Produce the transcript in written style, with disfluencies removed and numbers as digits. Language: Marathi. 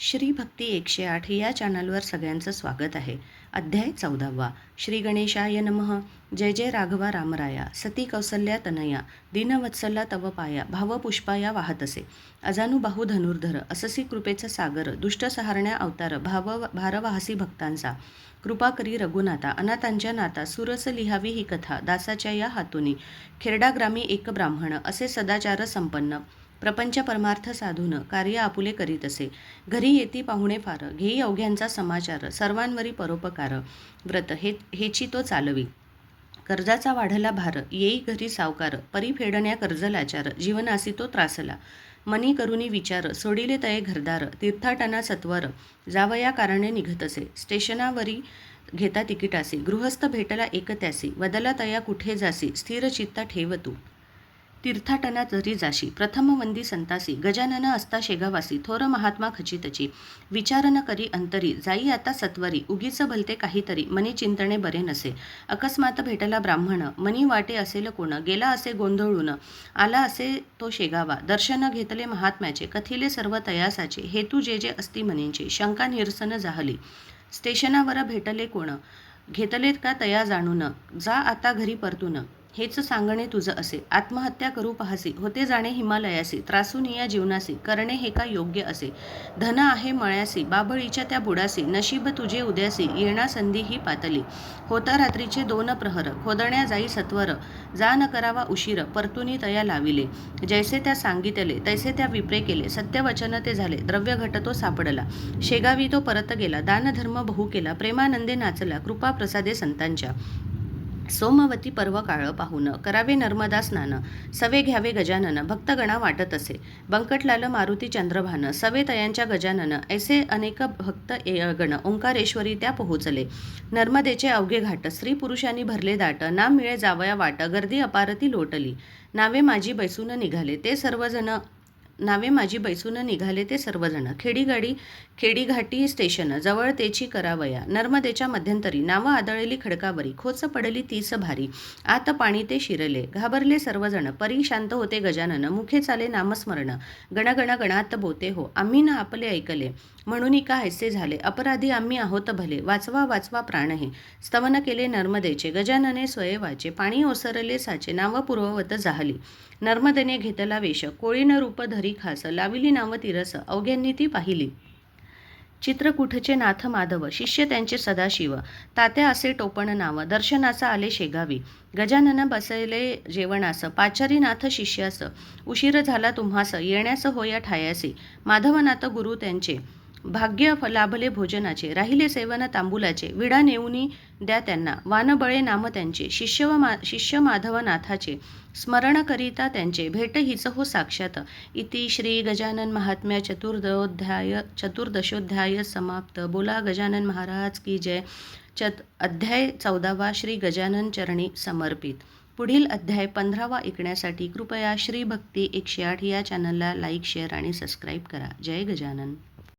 श्री भक्ती 108 या चॅनलवर सगळ्यांचं स्वागत आहे. अध्याय 14वा. श्री गणेशाय नमः. जय जय राघवा रामराया. सती कौसल्या तनया दीनवत्सला तव पाया भावपुष्पाया वाहतसे. अजानुबाहू धनुर्धर अससी कृपेचा सागर दुष्ट सहारण्या अवतार भारवाहसी भक्तांचा. कृपा करी रघुनाथा अनाथांच्या नाता सुरस लिहावी ही कथा दासाच्या या हातुनी. खेरडाग्रामी एक ब्राह्मण असे सदाचार संपन्न प्रपंच परमार्थ साधून कार्य आपुले करीत असे. घरी येती पाहुणे फार घेई अवघ्यांचा समाचार सर्वांवरी परोपकार व्रत हेची तो चालवी. कर्जाचा वाढला भार येई घरी सावकार परी फेडण्या कर्ज लाचार जीवनासी तो त्रासला. मनी करुनी विचार सोडिले तये घरदार तीर्थाटना सत्वर जावया कारणे निघत असे. स्टेशनावरी घेता तिकिटासी गृहस्थ भेटला एक त्यासी वदला तया कुठे जासी स्थिर चित्ता ठेव तू. तीर्थाटना जरी जाशी प्रथम वंदी संतासी गजानन असता शेगावासी थोर महात्मा खचितची. विचार न करी अंतरी जाई आता सत्वरी उगीच भलते काहीतरी मनी चिंतणे बरे नसे. अकस्मात भेटला ब्राह्मण मनी वाटे असेल कोण गेला असे गोंधळून आला असे तो शेगावा. दर्शन घेतले महात्म्याचे कथिले सर्व तयासाचे हेतू जे जे असती मनींचे शंका निरसन जाहली. स्टेशनावर भेटले कोण घेतलेत का तया जाणून जा आता घरी परतून हेच सांगणे तुझं असे. आत्महत्या करू पाहसी होते जाणे हिमालयासी त्रासून या जीवनासी करणे हे का योग्य असे. धन आहे मळ्यासी बाबळीच्या त्या बुडासी नशीब तुझे उद्यासी येणा संधी ही पातली. होता रात्रीचे 2 प्रहर खोदण्या जाई सत्वर जा न करावा उशीर परतुनी तया लाविले. जैसे त्या सांगितले तैसे त्या विप्रे केले सत्यवचन ते झाले द्रव्य घट तो सापडला. शेगावी तो परत गेला दानधर्म बहु केला प्रेमानंदे नाचला कृपा प्रसादे संतांच्या. सोमवती पर्व काळ पाहून करावे नर्मदा स्नान सवे घ्यावे गजानन भक्तगणा वाटत असे. बंकटलाल मारुती चंद्रभान सवे तयांच्या गजानन ऐसे अनेक भक्त गण ओंकारेश्वरी त्या पोहोचले. नर्मदेचे अवघे घाट स्त्री पुरुषांनी भरले दाट नाम मिळे जावया वाट गर्दी अपारती लोटली. नावे माझी बैसून निघाले ते सर्वजण खेडीघाटी स्टेशन जवळ तेची करावया. नर्मदेच्या मध्यंतरी नाव आदळली खडकावरी खोच पडली 30 भारी आत पाणी ते शिरले. घाबरले सर्वजण परी शांत होते गजानन मुखे चाले नामस्मरण गणगण गणात बोते हो आम्ही ना आपले ऐकले म्हणून का हैसे झाले अपराधी आम्ही आहोत भले वाचवा वाचवा प्राण हे. स्तवन केले नर्मदेचे गजानने स्वयवाचे पाणी ओसरले साचे नाव पूर्ववत जाहली. नर्मदेने घेतला वेश कोळीन रूप धरी खास लाविली नाव तिरस अवघ्यांनी ती पाहिली. चित्रकूटचे नाथ माधव शिष्य त्यांचे सदाशिव तात्या असे टोपण नाव दर्शनाचा आले शेगावी. गजानन बसले जेवणास पाचारीनाथ शिष्यास उशीर झाला तुम्हास येण्यास होया ठायासी. माधवनाथ गुरु त्यांचे भाग्य लाभले भोजनाचे राहिले सेवन तांबुलाचे विडा नेऊनी द्या त्यांना वानबळे नाम त्यांचे. शिष्य माधवनाथाचे स्मरण करिता त्यांचे भेट हीच हो साक्षात. इति श्री गजानन महात्म्य चतुर्दशोध्याय समाप्त. बोला गजानन महाराज की जय. अध्याय 14वा श्री गजानन चरणी समर्पित. पुढील अध्याय 15वा ऐकण्यासाठी कृपया श्री भक्ती 108 या चॅनलला लाईक शेअर आणि सबस्क्राईब करा. जय गजानन.